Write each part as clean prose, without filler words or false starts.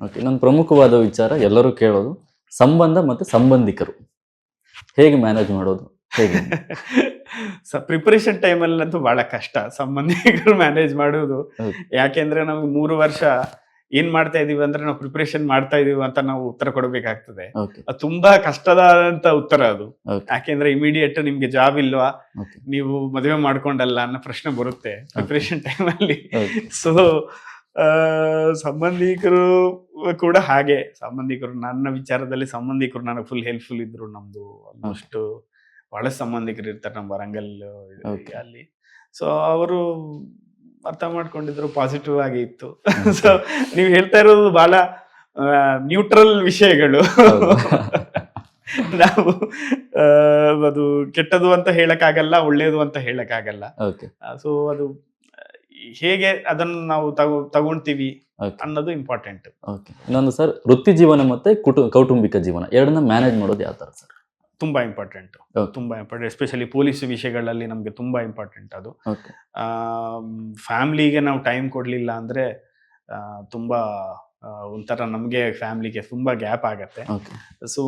Okay, ಇನ್ನೊಂದು ಪ್ರಮುಖವಾದ ವಿಚಾರ ಎಲ್ಲರೂ ಕೇಳೋದು, ಸಂಬಂಧ ಮತ್ತು ಸಂಬಂಧಿಕರು ಹೇಗೆ ಮ್ಯಾನೇಜ್ ಮಾಡೋದು, ಹೇಗೆ? ಪ್ರಿಪರೇಷನ್ ಟೈಮಲ್ಲಂತೂ ಬಹಳ ಕಷ್ಟ ಸಂಬಂಧಿಕರು ಮ್ಯಾನೇಜ್ ಮಾಡೋದು. ಹೌದು. ಯಾಕೆಂದ್ರೆ ನಮ್ಗೆ 3 ವರ್ಷ ಏನ್ ಮಾಡ್ತಾ ಇದೀವಿ ಅಂದ್ರೆ ನಾವು ಪ್ರಿಪರೇಷನ್ ಮಾಡ್ತಾ ಇದೀವಿ ಅಂತ ನಾವು ಉತ್ತರ ಕೊಡಬೇಕಾಗ್ತದೆ. ಓಕೆ, ಅದು ತುಂಬಾ ಕಷ್ಟದಾದಂತ ಉತ್ತರ ಅದು. ಓಕೆ, ಯಾಕೆಂದ್ರೆ ಇಮಿಡಿಯೇಟ್ ನಿಮ್ಗೆ ಜಾಬ್ ಇಲ್ವಾ, ಓಕೆ, ನೀವು ಮದುವೆ ಮಾಡ್ಕೊಂಡಲ್ಲ ಅನ್ನೋ ಪ್ರಶ್ನೆ ಬರುತ್ತೆ ಪ್ರಿಪರೇಷನ್ ಟೈಮಲ್ಲಿ. ಓಕೆ, ಸೊ ಸಂಬಂಧಿಕರು ಕೂಡ ಹಾಗೆ. ಸಂಬಂಧಿಕರು ನನ್ನ ವಿಚಾರದಲ್ಲಿ ಸಂಬಂಧಿಕರು ನನಗೆ ಫುಲ್ ಹೆಲ್ಪ್ಫುಲ್ ಇದ್ರು. ನಮ್ದು ಆಲ್ಮೋಸ್ಟ್ ಬಹಳ ಸಂಬಂಧಿಕರು ಇರ್ತಾರೆ ನಮ್ಮ ವರಂಗಲ್ Okay. ಅಲ್ಲಿ. ಸೊ ಅವರು ಅರ್ಥ ಮಾಡ್ಕೊಂಡಿದ್ರು, ಪಾಸಿಟಿವ್ ಆಗಿ ಇತ್ತು. Okay. ಸೊ ನೀವು ಹೇಳ್ತಾ ಇರೋದು ಬಹಳ ನ್ಯೂಟ್ರಲ್ ವಿಷಯಗಳು. ಹೌದು. ನಾವು ಅದು ಕೆಟ್ಟದು ಅಂತ ಹೇಳಕ್ಕಾಗಲ್ಲ, ಒಳ್ಳೇದು ಅಂತ ಹೇಳಕ್ಕಾಗಲ್ಲ. ಓಕೆ, ಸೊ ಅದು ಹೇಗೆ ಅದನ್ನು ನಾವು ತಗೊಂತೀವಿ ಓಕೆ, ಅನ್ನೋದು ಇಂಪಾರ್ಟೆಂಟ್. ಓಕೆ. ಇನ್ನೊಂದು ಸರ್, ವೃತ್ತಿ ಜೀವನ ಮತ್ತೆ ಕೌಟುಂಬಿಕ ಜೀವನ ಎರಡನ್ನ ಮ್ಯಾನೇಜ್ ಮಾಡೋದು ಯಾವ ಥರ ಸರ್? ತುಂಬಾ ಇಂಪಾರ್ಟೆಂಟ್, Okay. ತುಂಬಾ ಇಂಪಾರ್ಟೆಂಟ್. ಎಸ್ಪೆಷಲಿ ಪೊಲೀಸ್ ವಿಷಯಗಳಲ್ಲಿ ನಮ್ಗೆ ತುಂಬಾ ಇಂಪಾರ್ಟೆಂಟ್ ಅದು. ಓಕೆ, ಫ್ಯಾಮ್ಲಿಗೆ ನಾವು ಟೈಮ್ ಕೊಡ್ಲಿಲ್ಲ ಅಂದ್ರೆ ತುಂಬಾ ಒಂಥರ ನಮ್ಗೆ ಫ್ಯಾಮ್ಲಿಗೆ ತುಂಬಾ ಗ್ಯಾಪ್ ಆಗತ್ತೆ. Okay, so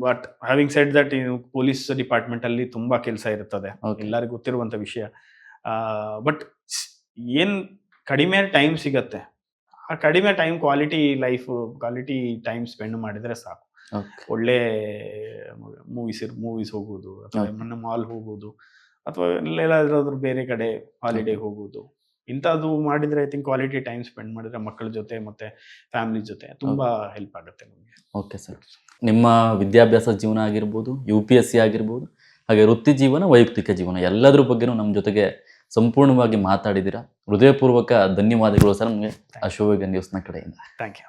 but having said that, police department ಅಲ್ಲಿ ತುಂಬಾ ಕೆಲಸ ಇರ್ತದೆ, Okay. ಎಲ್ಲರಿಗೂ ಗೊತ್ತಿರುವಂತ ವಿಷಯ. ಬಟ್ ಏನ್ ಕಡಿಮೆ ಟೈಮ್ ಸಿಗತ್ತೆ, ಆ ಕಡಿಮೆ ಟೈಮ್ ಕ್ವಾಲಿಟಿ ಟೈಮ್ ಸ್ಪೆಂಡ್ ಮಾಡಿದ್ರೆ ಸಾಕು. ಓಕೆ, ಒಳ್ಳೆ ಮೂವೀಸ್ ಹೋಗೋದು, ಅಥವಾ Okay. ಮಾಲ್ ಹೋಗೋದು, ಅಥವಾ ಎಲ್ಲಾದ್ರೂ ಬೇರೆ ಕಡೆ ಹಾಲಿಡೇ Okay. ಹೋಗೋದು, ಇಂಥದ್ದು ಮಾಡಿದ್ರೆ I think quality time spend ಮಾಡಿದ್ರೆ ಮಕ್ಕಳ ಜೊತೆ ಮತ್ತೆ ಫ್ಯಾಮಿಲಿ ಜೊತೆ ತುಂಬಾ ಹೆಲ್ಪ್ ಆಗುತ್ತೆ ನಮಗೆ. Okay sir. ನಿಮ್ಮ ವಿದ್ಯಾಭ್ಯಾಸ ಜೀವನ ಆಗಿರ್ಬೋದು, UPSC ಆಗಿರ್ಬೋದು, ಹಾಗೆ ವೃತ್ತಿ ಜೀವನ, ವೈಯಕ್ತಿಕ ಜೀವನ ಎಲ್ಲದ್ರ ಬಗ್ಗೆನೂ ನಮ್ಮ ಜೊತೆಗೆ ಸಂಪೂರ್ಣವಾಗಿ ಮಾತಾಡಿದ್ದೀರಾ. ಹೃದಯಪೂರ್ವಕ ಧನ್ಯವಾದಗಳು ಸರ್ ನಮಗೆ ಅಶೋಕ ನ್ಯೂಸ್ನ ಕಡೆಯಿಂದ. Thank you.